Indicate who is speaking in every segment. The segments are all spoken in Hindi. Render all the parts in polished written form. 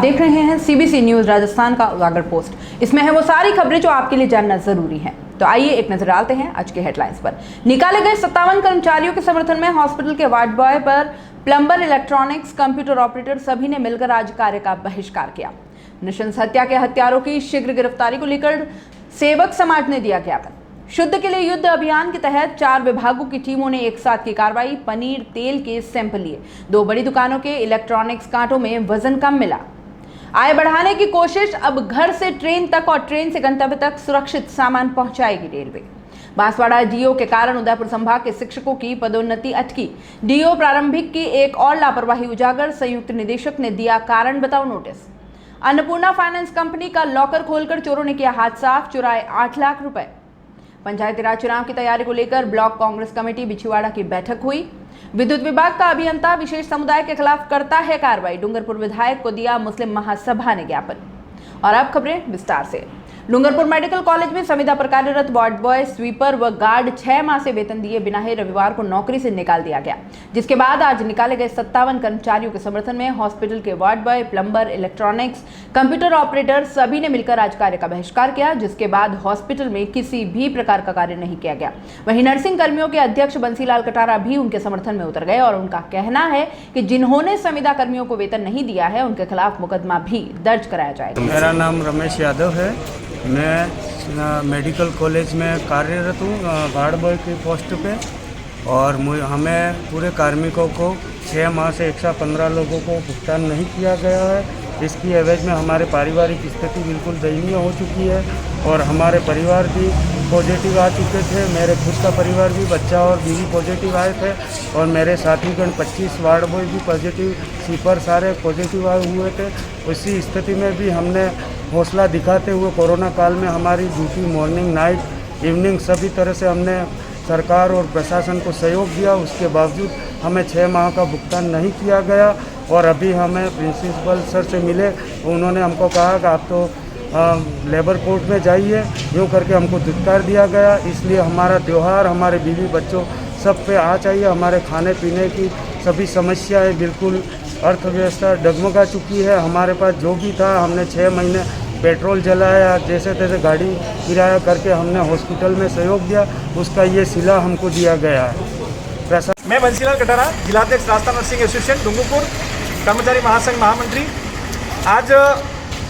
Speaker 1: देख रहे हैं सीबीसी न्यूज राजस्थान का उजागर पोस्ट। इसमें है वो सारी खबरें जो आपके लिए जानना जरूरी है। तो आइए एक नजर डालते हैं आज के हेडलाइंस पर। निकाले गए 57 कर्मचारियों के समर्थन में हॉस्पिटल के वार्ड बॉय पर प्लम्बर, इलेक्ट्रॉनिक्स, कंप्यूटर ऑपरेटर सभी ने मिलकर आज कार्य का बहिष्कार किया। नृशंस हत्या के हत्यारों की शीघ्र गिरफ्तारी को लेकर सेवक समाज ने दिया ज्ञापन। शुद्ध के लिए युद्ध अभियान के तहत 4 विभागों की टीमों ने एक साथ की कार्रवाई। पनीर तेल के सैंपल लिए। 2 बड़ी दुकानों के इलेक्ट्रॉनिक्स कांटों में वजन कम मिला। आय बढ़ाने की कोशिश, अब घर से ट्रेन तक और ट्रेन से गंतव्य तक सुरक्षित सामान पहुंचाएगी रेलवे। बांसवाड़ा डीओ के कारण उदयपुर संभाग के शिक्षकों की पदोन्नति अटकी। डीओ प्रारंभिक की एक और लापरवाही उजागर, संयुक्त निदेशक ने दिया कारण बताओ नोटिस। अन्नपूर्णा फाइनेंस कंपनी का लॉकर खोलकर चोरों ने किया हाथ साफ, चुराए 8 लाख रुपए। पंचायती राज चुनाव की तैयारी को लेकर ब्लॉक कांग्रेस कमेटी बिछुवाड़ा की बैठक हुई। विद्युत विभाग का अभियंता विशेष समुदाय के खिलाफ करता है कार्रवाई। डूंगरपुर विधायक को दिया मुस्लिम महासभा ने ज्ञापन। और अब खबरें विस्तार से। डूंगरपुर मेडिकल कॉलेज में संविदा पर कार्यरत वार्ड बॉय, स्वीपर व गार्ड 6 माह से वेतन दिए बिना ही रविवार को नौकरी से निकाल दिया गया, जिसके बाद आज निकाले गए 57 कर्मचारियों के समर्थन में हॉस्पिटल के ward boy, plumber, electronics, computer operator सभी ने मिलकर आज कार्य का बहिष्कार किया, जिसके बाद हॉस्पिटल में किसी भी प्रकार का कार्य नहीं किया गया। वहीं नर्सिंग कर्मियों के अध्यक्ष बंसीलाल कटारा भी उनके समर्थन में उतर गए और उनका कहना है कि जिन्होंने संविदा कर्मियों को वेतन नहीं दिया है उनके खिलाफ मुकदमा भी दर्ज कराया जाएगा।
Speaker 2: मेरा नाम रमेश यादव है। मैं मेडिकल कॉलेज में कार्यरत हूँ वार्ड बॉय की पोस्ट पे, और हमें पूरे कार्मिकों को 6 माह से 115 लोगों को भुगतान नहीं किया गया है। इसकी एवज में हमारे पारिवारिक स्थिति बिल्कुल दयनीय हो चुकी है और हमारे परिवार भी पॉजिटिव आ चुके थे। मेरे खुद का परिवार भी, बच्चा और बीवी पॉजिटिव आए थे और मेरे साथीगण 25 वार्ड बॉय भी पॉजिटिव, स्वीपर सारे पॉजिटिव आए हुए थे। उसी स्थिति में भी हमने हौसला दिखाते हुए कोरोना काल में हमारी ड्यूटी मॉर्निंग, नाइट, इवनिंग सभी तरह से हमने सरकार और प्रशासन को सहयोग दिया। उसके बावजूद हमें 6 माह का भुगतान नहीं किया गया और अभी हमें प्रिंसिपल सर से मिले, उन्होंने हमको कहा कि आप तो लेबर कोर्ट में जाइए, यूँ करके हमको धिक्कार दिया गया। इसलिए हमारा त्यौहार, हमारे बीवी बच्चों सब पे आ चाहिए। हमारे खाने पीने की सभी समस्याएं, बिल्कुल अर्थव्यवस्था डगमगा चुकी है। हमारे पास जो भी था हमने 6 महीने पेट्रोल जलाया, जैसे तैसे गाड़ी किराया करके हमने हॉस्पिटल में सहयोग दिया, उसका ये सिला हमको दिया गया है।
Speaker 3: मैं बंसीलाल कटारा, जिलाध्यक्ष राजस्थान नर्सिंग एसोसिएशन डूंगरपुर, कर्मचारी महासंघ महामंत्री। आज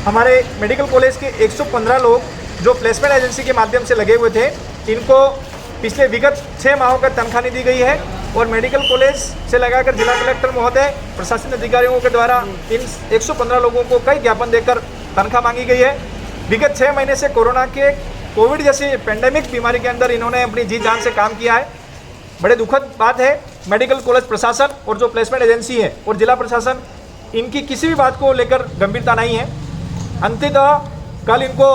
Speaker 3: हमारे मेडिकल कॉलेज के 115 लोग जो प्लेसमेंट एजेंसी के माध्यम से लगे हुए थे, इनको पिछले विगत 6 माहों का तनख्वाह नहीं दी गई है और मेडिकल कॉलेज से लगाकर जिला कलेक्टर महोदय, प्रशासनिक अधिकारियों के द्वारा इन 115 लोगों को कई ज्ञापन देकर तनख्वाह मांगी गई है। विगत 6 महीने से कोरोना के, कोविड जैसी पेंडेमिक बीमारी के अंदर इन्होंने अपनी जी जान से काम किया है। बड़े दुखद बात है, मेडिकल कॉलेज प्रशासन और जो प्लेसमेंट एजेंसी है और जिला प्रशासन, इनकी किसी भी बात को लेकर गंभीरता नहीं है। अंततः कल इनको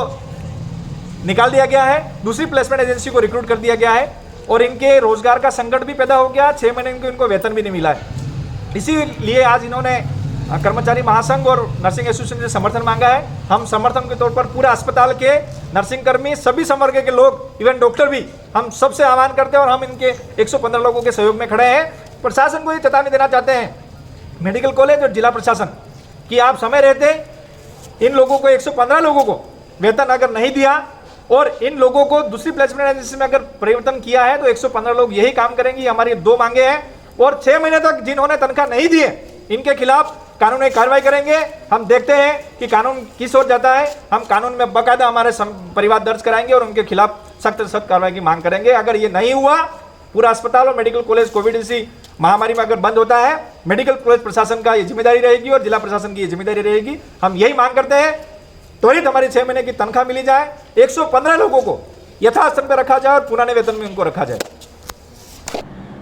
Speaker 3: निकाल दिया गया है, दूसरी प्लेसमेंट एजेंसी को रिक्रूट कर दिया गया है और इनके रोजगार का संकट भी पैदा हो गया। 6 महीने इनको वेतन भी नहीं मिला है। इसीलिए आज इन्होंने कर्मचारी महासंघ और नर्सिंग एसोसिएशन से समर्थन मांगा है। हम समर्थन के तौर पर पूरा अस्पताल के नर्सिंग कर्मी, सभी संवर्ग के लोग, इवन डॉक्टर भी, हम सबसे आह्वान करते हैं और हम इनके 115 लोगों के सहयोग में खड़े हैं। प्रशासन को ये चेतावनी देना चाहते हैं, मेडिकल कॉलेज और जिला प्रशासन, कि आप समय रहते इन लोगों को, 115 लोगों को वेतन अगर नहीं दिया और इन लोगों को दूसरी प्लेसमेंट एजेंसी में अगर परिवर्तन किया है तो 115 लोग यही काम करेंगे। हमारी 2 मांगे हैं और 6 महीने तक जिन्होंने तनख्वाह नहीं दी है, इनके खिलाफ कानूनी कार्रवाई करेंगे। हम देखते हैं कि कानून किस ओर जाता है। हम कानून में बाकायदा हमारे परिवार दर्ज कराएंगे और उनके खिलाफ सख्त से सख्त कार्रवाई की मांग करेंगे। अगर ये नहीं हुआ, पूरा अस्पताल और मेडिकल कॉलेज कोविड जैसी महामारी में अगर बंद होता है, मेडिकल कॉलेज प्रशासन का ये जिम्मेदारी रहेगी और जिला प्रशासन की ये जिम्मेदारी रहेगी। हम यही मांग करते हैं, त्वरित हमारी 6 महीने की तनख्वाह मिली जाए, 115 लोगों को यथास्थान पर रखा जाए और पुराने वेतन में उनको रखा जाए।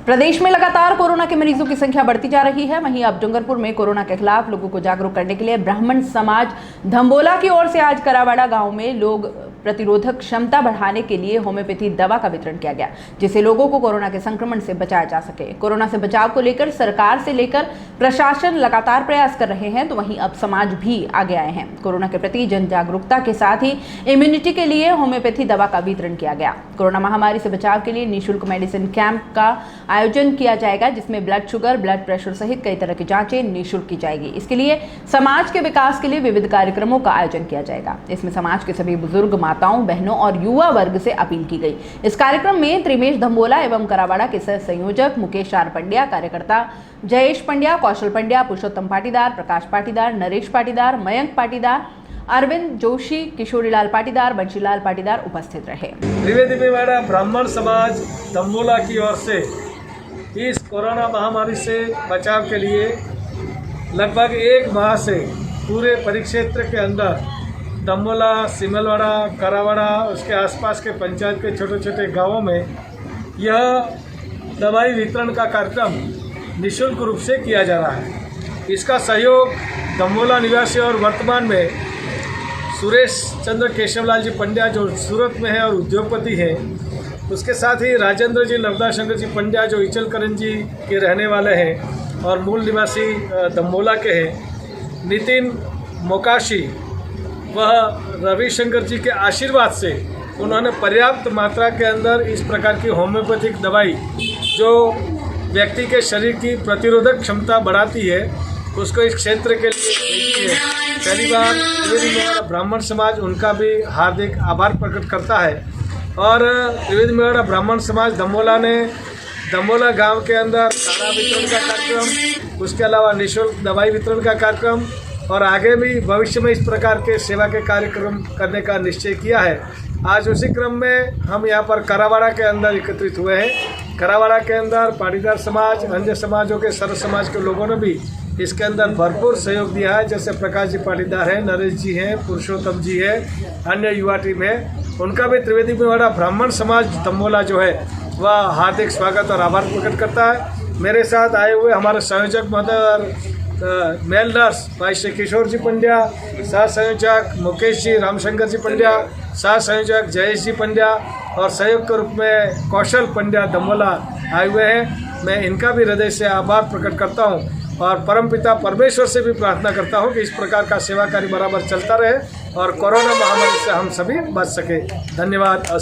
Speaker 1: प्रदेश में लगातार कोरोना के मरीजों की संख्या बढ़ती जा रही है। वहीं अब डूंगरपुर में कोरोना के खिलाफ लोगों को जागरूक करने के लिए ब्राह्मण समाज धम्बोला की ओर से आज करावाड़ा गांव में लोग प्रतिरोधक क्षमता बढ़ाने के लिए होम्योपैथी दवा का वितरण किया गया, जिससे लोगों को कोरोना के संक्रमण से बचाया जा सके। कोरोना से बचाव को लेकर सरकार से लेकर प्रशासन लगातार प्रयास कर रहे हैं, तो वहीं अब समाज भी आगे आए हैं। कोरोना के प्रति जन जागरूकता के साथ ही इम्यूनिटी के लिए होम्योपैथी दवा का वितरण किया गया। कोरोना महामारी से बचाव के लिए निःशुल्क मेडिसिन कैंप का आयोजन किया जाएगा, जिसमें ब्लड शुगर, ब्लड प्रेशर सहित कई तरह की जांचें निःशुल्क की जाएगी। इसके लिए समाज के विकास के लिए विविध कार्यक्रमों का आयोजन किया जाएगा। इसमें समाज के सभी बुजुर्ग, माताओं, बहनों और युवा वर्ग से अपील की गई। इस कार्यक्रम में त्रिमेश धम्बोला एवं करावाड़ा के सह संयोजक मुकेश आर पंड्या, कार्यकर्ता जयेश पंड्या, कौशल पंड्या, पुरुषोत्तम पाटीदार, प्रकाश पाटीदार, नरेश पाटीदार, मयंक पाटीदार, अरविंद जोशी, किशोरीलाल पाटीदार, बंशीलाल पाटीदार उपस्थित रहे।
Speaker 4: त्रिवेदी मेवाड़ा ब्राह्मण समाज दम्बोला की ओर से इस कोरोना महामारी से बचाव के लिए लगभग 1 माह से पूरे परिक्षेत्र के अंदर दम्बोला, सिमलवाड़ा, करावाड़ा, उसके आसपास के पंचायत के छोटे छोटे गांवों में यह दवाई वितरण का कार्यक्रम निःशुल्क रूप से किया जा रहा है। इसका सहयोग दम्बोला निवासी और वर्तमान में सुरेश चंद्र केशवलाल जी पंड्या जो सूरत में है और उद्योगपति हैं, उसके साथ ही राजेंद्र जी नवदा शंकर जी पंड्या जो इचलकरंजी के रहने वाले हैं और मूल निवासी दम्बोला के हैं, नितिन मोकाशी वह रविशंकर जी के आशीर्वाद से उन्होंने पर्याप्त मात्रा के अंदर इस प्रकार की होम्योपैथिक दवाई जो व्यक्ति के शरीर की प्रतिरोधक क्षमता बढ़ाती है उसको इस क्षेत्र के लिए भेजी है। पहली बार त्रिवेदी मेवाड़ा ब्राह्मण समाज उनका भी हार्दिक आभार प्रकट करता है। और त्रिवेदी मेवाड़ा ब्राह्मण समाज दम्बोला ने दम्बोला गांव के अंदर काढ़ा वितरण का कार्यक्रम, उसके अलावा निःशुल्क दवाई वितरण का कार्यक्रम और आगे भी भविष्य में इस प्रकार के सेवा के कार्यक्रम करने का निश्चय किया है। आज उसी क्रम में हम यहाँ पर करावाड़ा के अंदर एकत्रित हुए हैं। करावाड़ा के अंदर पाटीदार समाज, अन्य समाजों के सर्व समाज के लोगों ने भी इसके अंदर भरपूर सहयोग दिया है। जैसे प्रकाश जी पाटीदार हैं, नरेश जी हैं, पुरुषोत्तम जी है, अन्य युवा टीम है, उनका भी त्रिवेदी मेवाड़ा ब्राह्मण समाज दम्बोला जो है वह हार्दिक स्वागत और आभार प्रकट करता है। मेरे साथ आए हुए हमारे संयोजक महोदय मेल नर्स भाई श्री किशोर जी पंड्या, सह संयोजक मुकेश जी रामशंकर जी पंड्या, सह संयोजक जयेश जी पंड्या और सहयोग के रूप में कौशल पंड्या दम्बोला आए हुए हैं। मैं इनका भी हृदय से आभार प्रकट करता हूं और परमपिता परमेश्वर से भी प्रार्थना करता हूं कि इस प्रकार का सेवा कार्य बराबर चलता रहे और कोरोना महामारी से हम सभी बच सके। धन्यवाद।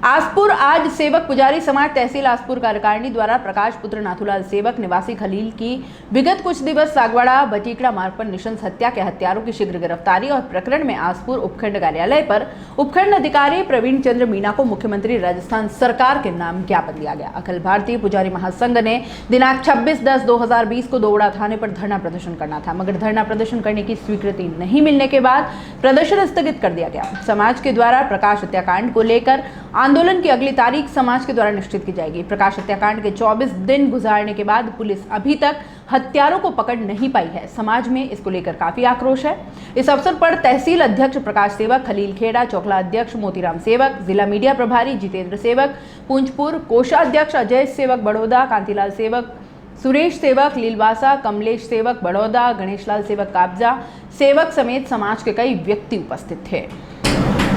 Speaker 1: आसपुर आज सेवक पुजारी समाज तहसील आसपुर कार्यकारिणी द्वारा प्रकाश पुत्र नाथूलाल सेवक निवासी खलील की विगत कुछ दिवस सागवाड़ा बटीकड़ा मार्ग पर निशंस हत्या के हत्यारों की शीघ्र गिरफ्तारी और प्रकरण में आसपुर उपखंड कार्यालय पर उपखंड अधिकारी प्रवीण चंद्र मीणा को मुख्यमंत्री राजस्थान सरकार के नाम ज्ञापन दिया गया। अखिल भारतीय पुजारी महासंघ ने दिनांक 26/10/2020 को दोवड़ा थाने पर धरना प्रदर्शन करना था, मगर धरना प्रदर्शन करने की स्वीकृति नहीं मिलने के बाद प्रदर्शन स्थगित कर दिया गया। समाज के द्वारा प्रकाश हत्याकांड को लेकर आंदोलन की अगली तारीख समाज के द्वारा निश्चित की जाएगी। प्रकाश हत्याकांड के 24 दिन गुजारने के बाद पुलिस अभी तक हत्यारों को पकड़ नहीं पाई है। समाज में इसको लेकर काफी आक्रोश है। इस अवसर पर तहसील अध्यक्ष प्रकाश सेवक, खलील खेड़ा चौकला अध्यक्ष मोतीराम सेवक, जिला मीडिया प्रभारी जितेंद्र सेवक पुंजपुर, कोषाध्यक्ष अजय सेवक बड़ौदा, कांतिलाल सेवक, सुरेश सेवक लीलवासा, कमलेश सेवक बड़ौदा, गणेशलाल सेवक काबजा सेवक समेत समाज के कई व्यक्ति उपस्थित थे।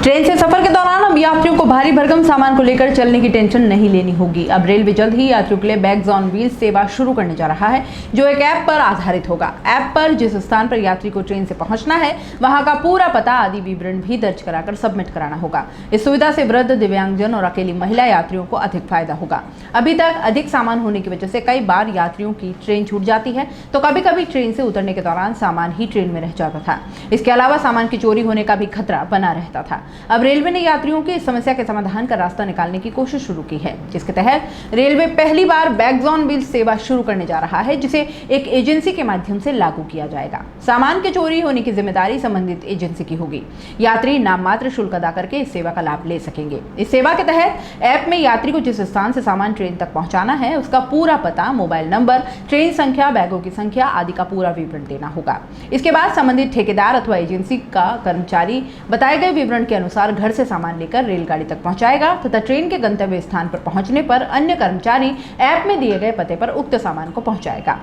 Speaker 1: ट्रेन से सफर के दौरान अब यात्रियों को भारी भरकम सामान को लेकर चलने की टेंशन नहीं लेनी होगी। अब रेलवे जल्द ही यात्रियों के लिए बैग्स ऑन व्हील्स सेवा शुरू करने जा रहा है, जो एक ऐप पर आधारित होगा। ऐप पर जिस स्थान पर यात्री को ट्रेन से पहुंचना है वहां का पूरा पता आदि विवरण भी दर्ज कराकर सबमिट कराना होगा। इस सुविधा से वृद्ध, दिव्यांगजन और अकेली महिला यात्रियों को अधिक फायदा होगा। अभी तक अधिक सामान होने की वजह से कई बार यात्रियों की ट्रेन छूट जाती है, तो कभी कभी ट्रेन से उतरने के दौरान सामान ही ट्रेन में रह जाता था। इसके अलावा सामान की चोरी होने का भी खतरा बना रहता था। अब रेलवे ने यात्रियों की इस समस्या के समाधान का रास्ता निकालने की कोशिश शुरू की है, जिसके तहत रेलवे पहली बार बैग्स ऑन व्हील्स सेवा शुरू करने जा रहा है, जिसे एक एजेंसी के माध्यम से लागू किया जाएगा। सामान के चोरी होने की जिम्मेदारी संबंधित एजेंसी की होगी। यात्री नाम मात्र शुल्क अदा करके इस सेवा का लाभ ले सकेंगे। इस सेवा के तहत ऐप में यात्री को जिस स्थान से सामान ट्रेन तक पहुंचाना है उसका पूरा पता, मोबाइल नंबर, ट्रेन संख्या, बैगों की संख्या आदि का पूरा विवरण देना होगा। इसके बाद संबंधित ठेकेदार अथवा एजेंसी का कर्मचारी बताए गए विवरण के अनुसार घर से सामान लेकर रेलगाड़ी तक पहुंचाएगा तथा ट्रेन के गंतव्य स्थान पर पहुंचने पर अन्य कर्मचारी ऐप में दिए गए पते पर उक्त सामान को पहुंचाएगा।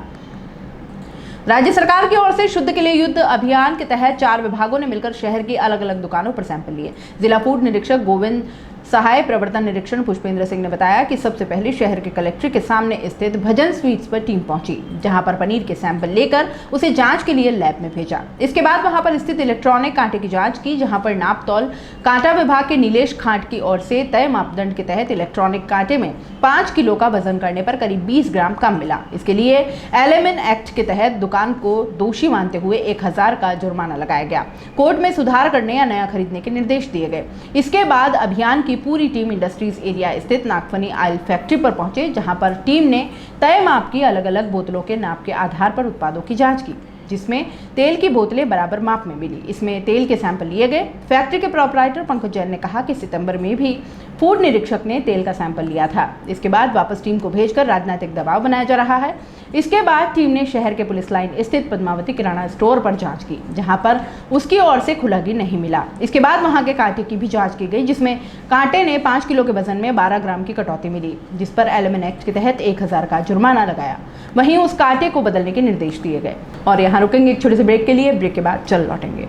Speaker 1: राज्य सरकार की ओर से शुद्ध के लिए युद्ध अभियान के तहत 4 विभागों ने मिलकर शहर की अलग अलग दुकानों पर सैंपल लिए। जिला फूड निरीक्षक गोविंद सहाय प्रवर्तन निरीक्षण पुष्पेंद्र सिंह ने बताया कि सबसे पहले शहर के कलेक्ट्रेट के सामने स्थित भजन स्वीट्स पर टीम पहुंची, जहां पर पनीर के सैंपल लेकर उसे जांच के लिए लैब में भेजा। इसके बाद वहां पर स्थित इलेक्ट्रॉनिक कांटे की जांच की, जहां पर नाप तौल कांटा विभाग के नीलेश खांट की ओर से तय मापदंड के तहत इलेक्ट्रॉनिक कांटे में 5 किलो का वजन करने पर करीब 20 ग्राम कम मिला। इसके लिए एलिमेंट एक्ट के तहत दुकान को दोषी मानते हुए 1000 का जुर्माना लगाया गया। कोर्ट में सुधार करने या नया खरीदने के निर्देश दिए गए। इसके बाद अभियान की पूरी टीम इंडस्ट्रीज एरिया स्थित नागफनी ऑयल फैक्ट्री पर पहुंचे, जहां पर टीम ने तय माप की अलग अलग बोतलों के नाप के आधार पर उत्पादों की जांच की, जिसमें तेल की बोतलें बराबर माप में मिली। इसमें तेल के सैंपल लिए गए। फैक्ट्री के प्रोपराइटर पंकज जैन ने कहा कि सितंबर में भी फूड निरीक्षक ने तेल का सैंपल लिया था। इसके बाद वापस टीम को भेजकर राजनीतिक दबाव बनाया जा रहा है। इसके बाद टीम ने शहर के पुलिस लाइन स्थित पद्मावती किराना स्टोर पर जांच की, जहां पर उसकी ओर से खुला घी नहीं मिला। इसके बाद वहां के कांटे की भी जांच की गई, जिसमें कांटे ने 5 किलो के वजन में 12 ग्राम की कटौती मिली, जिस पर एलिमेंट एक्ट के तहत 1000 का जुर्माना लगाया। वहीं उस कांटे को बदलने के निर्देश दिए गए। और यहाँ रुकेंगे एक छोटे से ब्रेक के लिए। ब्रेक के बाद चल लौटेंगे।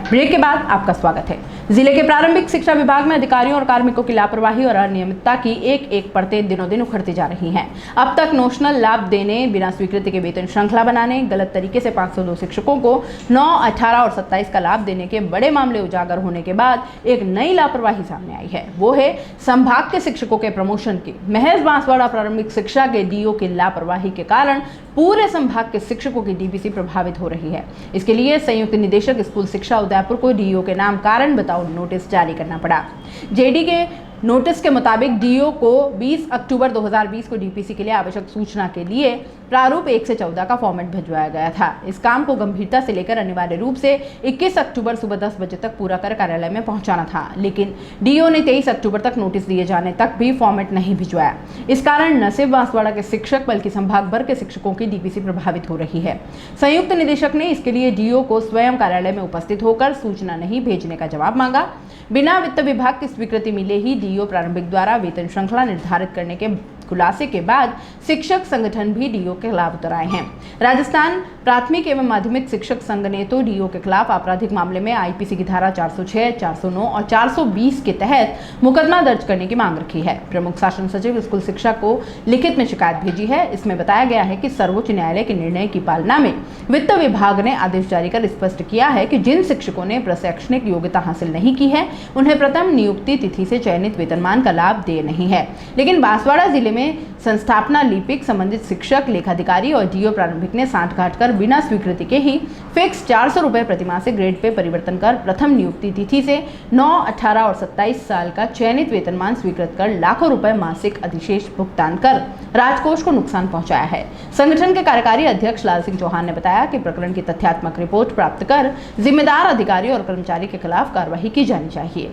Speaker 1: ब्रेक के बाद आपका स्वागत है। जिले के प्रारंभिक शिक्षा विभाग में अधिकारियों और कार्मिकों की लापरवाही और अनियमितता की एक परतें दिनों दिन उखड़ती जा रही हैं। अब तक नोशनल लाभ देने, बिना स्वीकृति के वेतन श्रृंखला बनाने, गलत तरीके से 502 शिक्षकों को 9, 18 और 27 का लाभ देने के बड़े मामले उजागर होने के बाद एक नई लापरवाही सामने आई है। वो है संभाग के शिक्षकों के प्रमोशन की। महज बांसवाड़ा प्रारंभिक शिक्षा के डीओ की लापरवाही के कारण पूरे संभाग के शिक्षकों की डीपीसी प्रभावित हो रही है। इसके लिए संयुक्त निदेशक स्कूल शिक्षा उदयपुर को डीओ के नाम कारण बताओ नोटिस जारी करना पड़ा। जेडी के नोटिस के मुताबिक डीओ को 20 अक्टूबर 2020 को डीपीसी के लिए आवश्यक सूचना के लिए प्रारूप 1 से 14 का फॉर्मेट भिजवाया गया था। इस काम को गंभीरता से लेकर अनिवार्य रूप से 21 अक्टूबर सुबह 10 बजे तक पूरा कर कार्यालय में पहुंचाना था, लेकिन डीओ ने 23 अक्टूबर तक नोटिस दिए जाने तक भी फॉर्मेट नहीं भिजवाया। इस कारण न सिर्फ बांसवाड़ा के शिक्षक बल्कि संभाग भर के शिक्षकों की डीपीसी प्रभावित हो रही है। संयुक्त निदेशक ने इसके लिए डीओ को स्वयं कार्यालय में उपस्थित होकर सूचना नहीं भेजने का जवाब मांगा। बिना वित्त विभाग की स्वीकृति मिले ही डीओ प्रारंभिक द्वारा वेतन श्रृंखला निर्धारित करने के खुलासे के बाद शिक्षक संगठन भी डीओ के खिलाफ उतर आए हैं। राजस्थान प्राथमिक एवं माध्यमिक शिक्षक संघ ने तो डीओ के खिलाफ आपराधिक मामले में आईपीसी की धारा 406, 409 और 420 के तहत मुकदमा दर्ज करने की मांग रखी है। प्रमुख शासन सचिव स्कूल शिक्षा को लिखित में शिकायत भेजी है। इसमें बताया गया है कि सर्वोच्च न्यायालय के निर्णय की पालना में वित्त विभाग ने आदेश जारी कर स्पष्ट किया है कि जिन शिक्षकों ने प्रशैक्षणिक योग्यता हासिल नहीं की है, उन्हें प्रथम नियुक्ति तिथि से चयनित वेतनमान का लाभ दे नहीं है। लेकिन बांसवाड़ा जिले में संस्थापना लिपिक, संबंधित शिक्षक, लेखाधिकारी और डीओ प्रारंभिक ने सांठगांठ कर बिना स्वीकृति के ही फिक्स 400 रुपए प्रतिमाह से ग्रेड पे परिवर्तन कर प्रथम नियुक्ति तिथि से 9, 18 और 27 साल का चयनित वेतनमान स्वीकृत कर लाखों रुपए मासिक अधिशेष भुगतान कर राजकोष को नुकसान पहुंचाया है। संगठन के कार्यकारी अध्यक्ष लाल सिंह चौहान ने बताया कि प्रकरण की तथ्यात्मक रिपोर्ट प्राप्त कर जिम्मेदार अधिकारी और कर्मचारी के खिलाफ कार्रवाई की जानी चाहिए।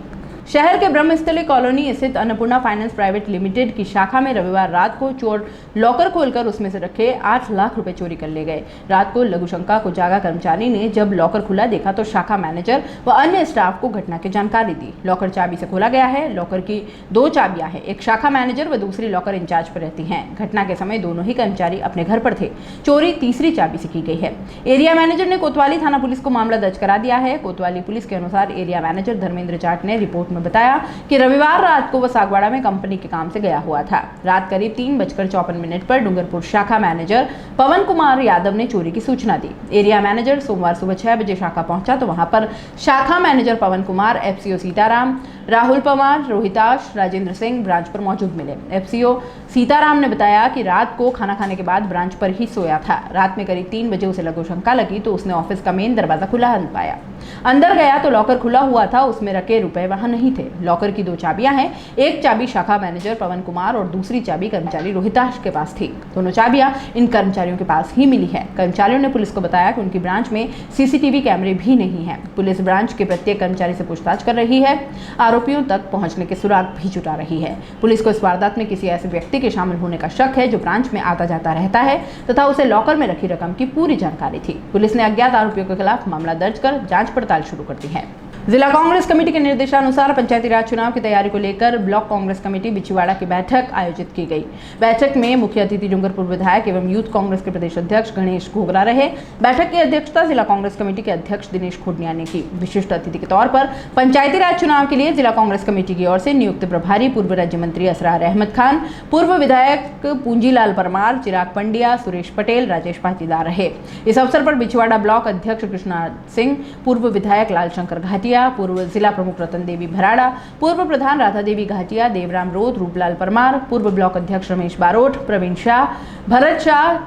Speaker 1: शहर के ब्रह्मस्थली कॉलोनी स्थित अन्नपूर्णा फाइनेंस प्राइवेट लिमिटेड की शाखा में रविवार रात को चोर लॉकर खोलकर उसमें से रखे 8 लाख रुपए चोरी कर ले गए। रात को लघुशंका को जागा कर्मचारी ने जब लॉकर खुला देखा तो शाखा मैनेजर व अन्य स्टाफ को घटना की जानकारी दी। लॉकर चाबी से खोला गया है। लॉकर की 2 चाबियां हैं, एक शाखा मैनेजर व दूसरी लॉकर इंचार्ज पर रहती हैं। घटना के समय दोनों ही कर्मचारी अपने घर पर थे। चोरी तीसरी चाबी से की गई है। एरिया मैनेजर ने कोतवाली थाना पुलिस को मामला दर्ज करा दिया है। कोतवाली पुलिस के अनुसार एरिया मैनेजर धर्मेंद्र जाट ने रिपोर्ट में बताया कि रविवार रात को वह सागवाड़ा में कंपनी के काम से गया हुआ था। रात करीब 3:54 पर डूंगरपुर शाखा मैनेजर पवन कुमार यादव ने चोरी की सूचना दी। एरिया मैनेजर सोमवार सुबह 6 बजे शाखा पहुंचा तो वहां पर शाखा मैनेजर पवन कुमार, एफसीओ सीताराम, राहुल पवार, रोहिताश, राजेंद्र सिंह ब्रांच पर मौजूद मिले। एफसीओ सीताराम ने बताया कि रात को खाना खाने के बाद ब्रांच पर ही सोया था। रात में करीब 3 बजे उसे लघु शंका लगी तो उसने ऑफिस का मेन दरवाजा खुला पाया। अंदर गया तो लॉकर खुला हुआ था, उसमें रखे रुपए वहां नहीं थे। लॉकर की 2 चाबियां हैं, एक चाबी शाखा मैनेजर पवन कुमार और दूसरी चाबी कर्मचारी रोहिताश के पास थी। दोनों चाबियां इन कर्मचारियों के पास ही मिली है। कर्मचारियों ने पुलिस को बताया कि उनकी ब्रांच में सीसीटीवी कैमरे भी नहीं है। पुलिस ब्रांच के प्रत्येक कर्मचारी से पूछताछ कर रही है, आरोपियों तक पहुंचने के सुराग भी जुटा रही है। पुलिस को इस वारदात में किसी ऐसे व्यक्ति के शामिल होने का शक है जो ब्रांच में आता जाता रहता है तथा उसे लॉकर में रखी रकम की पूरी जानकारी थी। पुलिस ने अज्ञात आरोपियों के खिलाफ मामला दर्ज कर जांच पड़ताल शुरू कर दी है। जिला कांग्रेस कमेटी के निर्देशानुसार पंचायती राज चुनाव की तैयारी को लेकर ब्लॉक कांग्रेस कमेटी बिछीवाड़ा की बैठक आयोजित की गई। बैठक में मुख्य अतिथि डूंगरपुर विधायक एवं यूथ कांग्रेस के प्रदेश अध्यक्ष गणेश घोगरा रहे। बैठक की अध्यक्षता जिला कांग्रेस कमेटी के अध्यक्ष दिनेश खोडनिया ने की। विशिष्ट अतिथि के तौर पर पंचायती राज चुनाव के लिए जिला कांग्रेस कमेटी की ओर से नियुक्त प्रभारी पूर्व राज्य मंत्री असरार अहमद खान, पूर्व विधायक पूंजीलाल परमार, चिराग पंड्या, सुरेश पटेल, राजेश पाटीदार रहे। इस अवसर पर बिछवाड़ा ब्लॉक अध्यक्ष कृष्णा सिंह, पूर्व विधायक लालशंकर घाटिया, पूर्व जिला प्रमुख रतन देवी भराड़ा, पूर्व प्रधान राधा देवी घाटिया, देवराम रोध, रूपलाल परमार, पूर्व ब्लॉक अध्यक्ष रमेश बारोट, प्रवीण शाह, भरत शाह,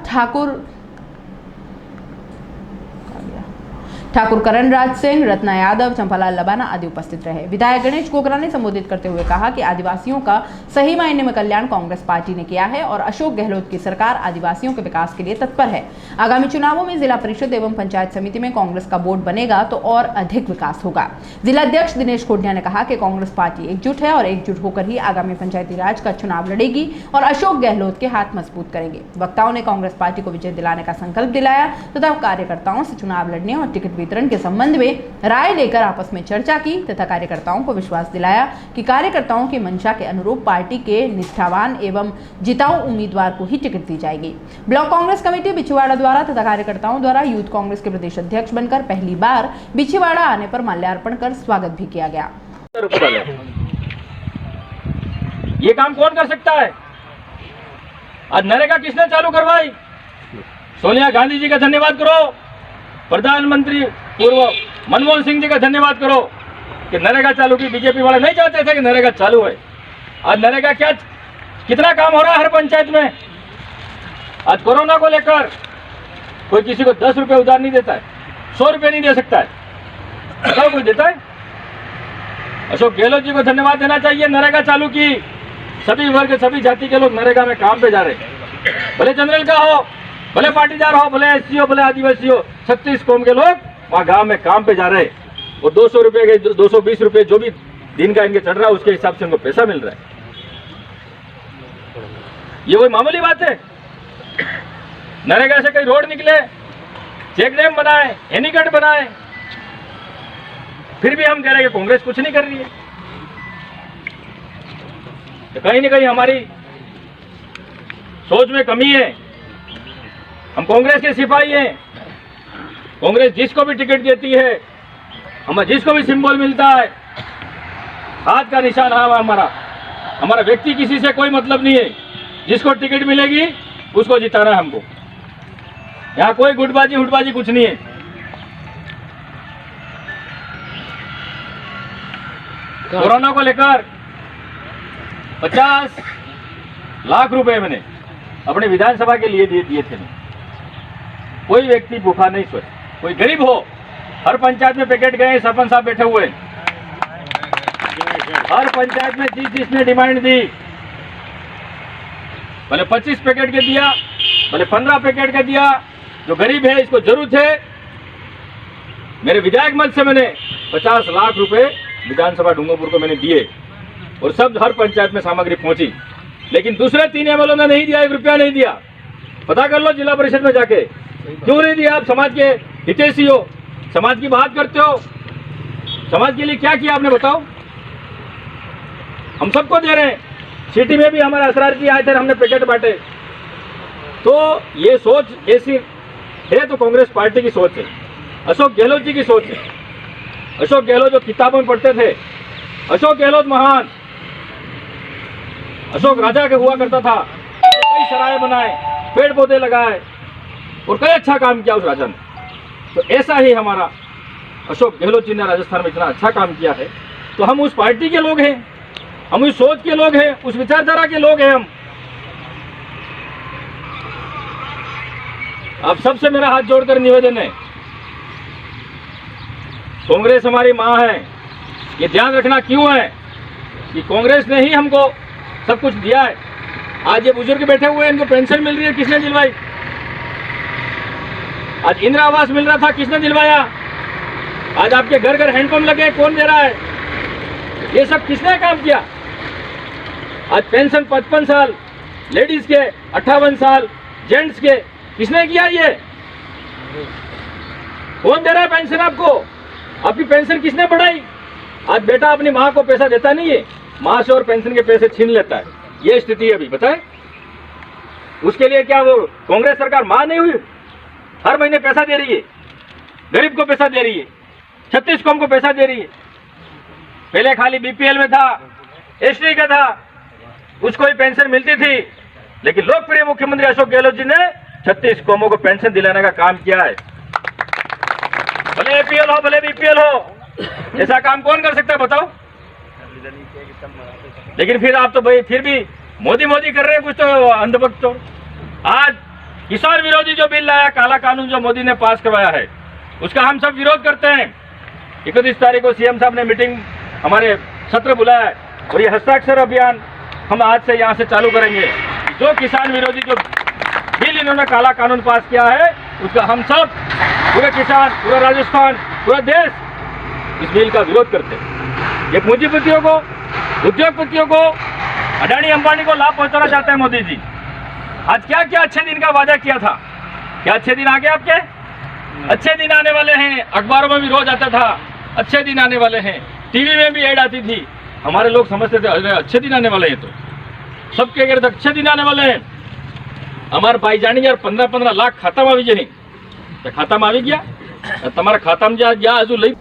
Speaker 1: ठाकुर करणराज सिंह, रत्ना यादव, चंपालाल लबाना आदि उपस्थित रहे। विधायक गणेश घोगरा ने संबोधित करते हुए कहा कि आदिवासियों का सही मायने में कल्याण कांग्रेस पार्टी ने किया है और अशोक गहलोत की सरकार आदिवासियों के विकास के लिए तत्पर है। आगामी चुनावों में जिला परिषद एवं पंचायत समिति में कांग्रेस का बोर्ड बनेगा तो और अधिक विकास होगा। जिला अध्यक्ष दिनेश खोडनिया ने कहा कि कांग्रेस पार्टी एकजुट है और एकजुट होकर ही आगामी पंचायती राज का चुनाव लड़ेगी और अशोक गहलोत के हाथ मजबूत करेंगे। वक्ताओं ने कांग्रेस पार्टी को विजय दिलाने का संकल्प दिलाया तथा कार्यकर्ताओं से चुनाव लड़ने और टिकट वितरण के संबंध में राय लेकर आपस में चर्चा की तथा कार्यकर्ताओं को विश्वास दिलाया कि कार्यकर्ताओं की मंशा के अनुरूप पार्टी के निष्ठावान एवं जिताऊ उम्मीदवार को ही टिकट दी जाएगी। ब्लॉक कांग्रेस कमेटी बिछीवाड़ा द्वारा तथा कार्यकर्ताओं द्वारा यूथ कांग्रेस के प्रदेश अध्यक्ष बनकर पहली बार बिछीवाड़ा आने पर माल्यार्पण कर स्वागत भी किया गया।
Speaker 5: ये काम कौन कर सकता है? आज नरेगा किसने चालू करवाई? सोनिया गांधी जी का धन्यवाद करो, प्रधानमंत्री पूर्व मनमोहन सिंह जी का धन्यवाद करो कि नरेगा चालू की। बीजेपी वाले नहीं चाहते थे कि नरेगा चालू है। आज नरेगा कितना काम हो रहा है हर पंचायत में। आज कोरोना को लेकर कोई किसी को 10 रुपए उधार नहीं देता है, 100 रुपए नहीं दे सकता है, बताओ कोई देता है? अशोक गहलोत जी को धन्यवाद देना चाहिए। नरेगा चालू की, सभी वर्ग सभी जाति के लोग नरेगा में काम पे जा रहे, भले जनरल का हो, भले पाटीदार हो, भले एससी हो, भले आदिवासी हो, 36 कौम के लोग वहाँ गांव में काम पे जा रहे हैं। और 200 रुपए के 220 रुपए जो भी दिन का इनके चढ़ रहा है उसके हिसाब से उनको पैसा मिल रहा है। ये कोई मामूली बात है? नरेगा से कहीं रोड निकले, चेक डैम बनाए, एनीकट बनाए, फिर भी हम कह रहे हैं कि कांग्रेस कुछ नहीं कर रही है। तो कहीं ना कहीं हमारी सोच में कमी है। हम कांग्रेस के सिपाही हैं। कांग्रेस जिसको भी टिकट देती है, हमें जिसको भी सिंबल मिलता है, हाथ का निशान हमारा व्यक्ति किसी से कोई मतलब नहीं है। जिसको टिकट मिलेगी उसको जिताना है हमको। यहाँ कोई गुटबाजी हुटबाजी कुछ नहीं है। कोरोना को लेकर 50 लाख रुपए मैंने अपने विधानसभा के लिए दिए थे। कोई व्यक्ति भूखा नहीं सोए, कोई गरीब हो, हर पंचायत में पैकेट गए, सरपंच साहब बैठे हुए, हर पंचायत में जिसने डिमांड दी, भले 25 पैकेट के दिया, भले 15 पैकेट का दिया। जो गरीब है, इसको जरूरत है, मेरे विधायक मत से मैंने 50 लाख रुपए विधानसभा डूंगरपुर को मैंने दिए और सब हर पंचायत में सामग्री पहुंची। लेकिन दूसरे 3 एमएलओ ने नहीं दिया, 1 रुपया नहीं दिया। पता कर लो जिला परिषद में जाके, क्यों नहीं दिया? आप समाज के हितैषी हो, समाज की बात करते हो, समाज के लिए क्या किया आपने बताओ? हम सबको दे रहे हैं। सिटी में भी हमारे असरार जी आए थे, हमने पैकेट बांटे। तो ये सोच ऐसी है तो कांग्रेस पार्टी की सोच है, अशोक गहलोत जी की सोच है। अशोक गहलोत जो किताबों में पढ़ते थे, अशोक गहलोत महान, अशोक राजा के हुआ करता था, कई सराय बनाए, पेड़ पौधे लगाए और कई अच्छा काम किया उस राजा ने। तो ऐसा ही हमारा अशोक गहलोत जी ने राजस्थान में इतना अच्छा काम किया है। तो हम उस पार्टी के लोग हैं, हम उस सोच के लोग हैं, उस विचारधारा के लोग हैं। हम आप सबसे मेरा हाथ जोड़कर निवेदन है, कांग्रेस हमारी मां है। ये ध्यान रखना क्यों है कि कांग्रेस ने ही हमको सब कुछ दिया है। आज ये बुजुर्ग बैठे हुए हैं, इनको पेंशन मिल रही है, किसने दिलवाई? आज इंदिरा आवास मिल रहा था, किसने दिलवाया? आज आपके घर घर हैंडपंप लगे, कौन दे रहा है? ये सब किसने काम किया? आज पेंशन 55 साल लेडीज के, 58 साल जेंट्स के, किसने किया? ये कौन दे रहा है पेंशन आपको? आपकी पेंशन किसने बढ़ाई? आज बेटा अपनी माँ को पैसा देता नहीं है, माँ से और पेंशन के पैसे छीन लेता है। ये स्थिति है अभी, बताए उसके लिए क्या वो कांग्रेस सरकार माँ नहीं हुई? हर महीने पैसा दे रही है, गरीब को पैसा दे रही है, 36 कौम को पैसा दे रही है। पहले खाली बीपीएल में था, एसटी का था, उसको ही पेंशन मिलती थी, लेकिन लोकप्रिय मुख्यमंत्री अशोक गहलोत जी ने 36 कौमों को पेंशन दिलाने का काम किया है। भले एपीएल हो भले बीपीएल हो, ऐसा काम कौन कर सकता है बताओ? लेकिन फिर आप तो भाई फिर भी मोदी मोदी कर रहे हैं कुछ तो अंधभक्त। तो आज किसान विरोधी जो बिल लाया, काला कानून जो मोदी ने पास करवाया है, उसका हम सब विरोध करते हैं। 31 तारीख को सीएम साहब ने मीटिंग हमारे सत्र बुलाया है और ये हस्ताक्षर अभियान हम आज से यहाँ से चालू करेंगे। जो किसान विरोधी जो बिल इन्होंने काला कानून पास किया है, उसका हम सब पूरे किसान, पूरा राजस्थान, पूरा देश इस बिल का विरोध करते हैं। ये पूंजीपतियों को, उद्योगपतियों को, अडानी अंबानी को लाभ पहुंचाना चाहते हैं मोदी जी। आज क्या क्या अच्छे दिन का वादा किया था? क्या अच्छे दिन आ गए आपके? अच्छे दिन आने वाले हैं, अखबारों में भी रोज आता था अच्छे दिन आने वाले हैं, टीवी में भी ऐड आती थी। हमारे लोग समझते थे अरे अच्छे दिन आने वाले हैं, तो सबके कह रहे थे अच्छे दिन आने वाले हैं। हमारे भाई जानी यार 15-15 लाख खाता में આવી જાય, तो खाता में આવી ગયા, તમારા ખાતામાં જ્યાં હજુ લઈ।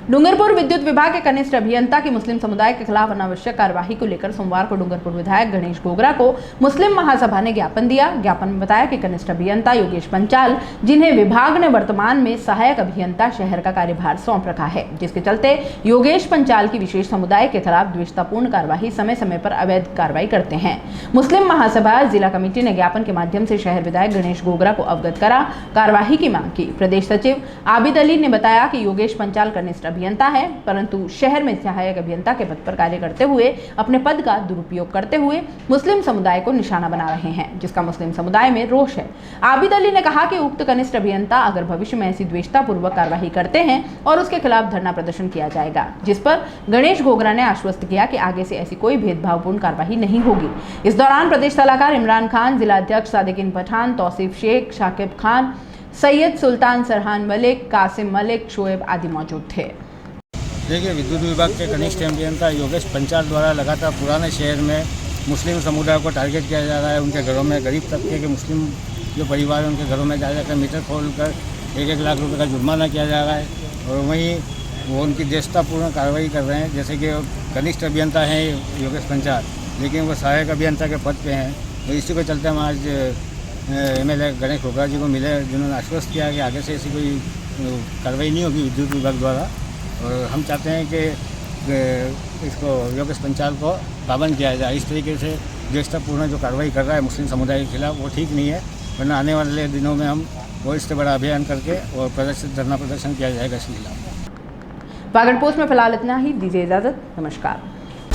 Speaker 1: डूंगरपुर विद्युत विभाग के कनिष्ठ अभियंता की मुस्लिम समुदाय के खिलाफ अनावश्यक कार्यवाही को लेकर सोमवार को डूंगरपुर विधायक गणेश गोगरा को मुस्लिम महासभा ने ज्ञापन दिया। ज्ञापन में बताया कि कनिष्ठ अभियंता योगेश पंचाल, जिन्हें विभाग ने वर्तमान में सहायक अभियंता शहर का कार्यभार सौंप रखा है, जिसके चलते योगेश पंचाल की विशेष समुदाय के खिलाफ द्वेषतापूर्ण कार्यवाही समय समय पर अवैध कार्रवाई करते हैं। मुस्लिम महासभा जिला कमेटी ने ज्ञापन के माध्यम से शहर विधायक गणेश गोगरा को अवगत करा, कार्यवाही की मांग की। प्रदेश सचिव आबिद अली ने बताया कि योगेश पंचाल कनिष्ठ अभियंता है, परंतु शहर में सहायक अभियंता के पद पर कार्य करते हुए अपने पद का दुरुपयोग करते हुए मुस्लिम समुदाय को निशाना बना रहे हैं, जिसका मुस्लिम समुदाय में रोष है। आबिद अली ने कहा कि उक्त कनिष्ठ अभियंता अगर भविष्य में ऐसी द्वेषतापूर्वक कार्यवाही करते हैं और उसके खिलाफ धरना प्रदर्शन किया जाएगा, जिस पर गणेश गोगरा ने आश्वस्त किया कि आगे से ऐसी कोई भेदभावपूर्ण कार्यवाही नहीं होगी। इस दौरान प्रदेश सलाहकार इमरान खान, जिला अध्यक्ष सादिकीन पठान, तौसीफ शेख, शाकिब खान, सैयद सुल्तान सरहान मलिक, कासिम मलिक, शोएब आदि मौजूद थे।
Speaker 6: देखिए, विद्युत विभाग के कनिष्ठ अभियंता योगेश पंचाल द्वारा लगातार पुराने शहर में मुस्लिम समुदाय को टारगेट किया जा रहा है। उनके घरों में, गरीब तबके के मुस्लिम जो परिवार है, उनके घरों में जा जाकर मीटर खोलकर 1-1 लाख रुपए का जुर्माना किया जा रहा है और वहीं वो उनकी देशतापूर्ण कार्रवाई कर रहे हैं। जैसे कि कनिष्ठ अभियंता हैं योगेश पंचाल, लेकिन वो सहायक अभियंता के पद पे हैं। तो इसी को चलते हम आज MLA गणेश गोगरा जी को मिले, जिन्होंने आश्वस्त किया कि आगे से ऐसी कोई कार्रवाई नहीं होगी विद्युत विभाग द्वारा। और हम चाहते हैं कि इसको योगेश पंचाल को पाबंद किया जाए। इस तरीके से द्वेषतापूर्ण जो कार्रवाई कर रहा है मुस्लिम समुदाय के खिलाफ, वो ठीक नहीं है, वरना आने वाले दिनों में हम वो इससे बड़ा अभियान करके और धरना प्रदर्शन किया जाएगा इसके खिलाफ।
Speaker 1: वागड़ पोस्ट में फिलहाल इतना ही, दीजिए इजाजत, नमस्कार।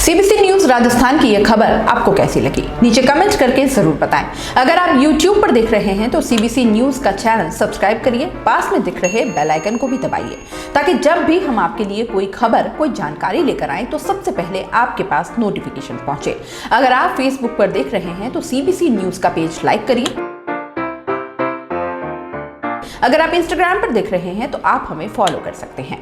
Speaker 1: CBC न्यूज राजस्थान की यह खबर आपको कैसी लगी, नीचे कमेंट करके जरूर बताएं। अगर आप YouTube पर देख रहे हैं तो CBC न्यूज का चैनल सब्सक्राइब करिए, पास में दिख रहे बेल आइकन को भी दबाइए, ताकि जब भी हम आपके लिए कोई खबर, कोई जानकारी लेकर आएं तो सबसे पहले आपके पास नोटिफिकेशन पहुंचे। अगर आप Facebook पर देख रहे हैं तो CBC न्यूज का पेज लाइक करिए। अगर आप Instagram पर देख रहे हैं तो आप हमें फॉलो कर सकते हैं।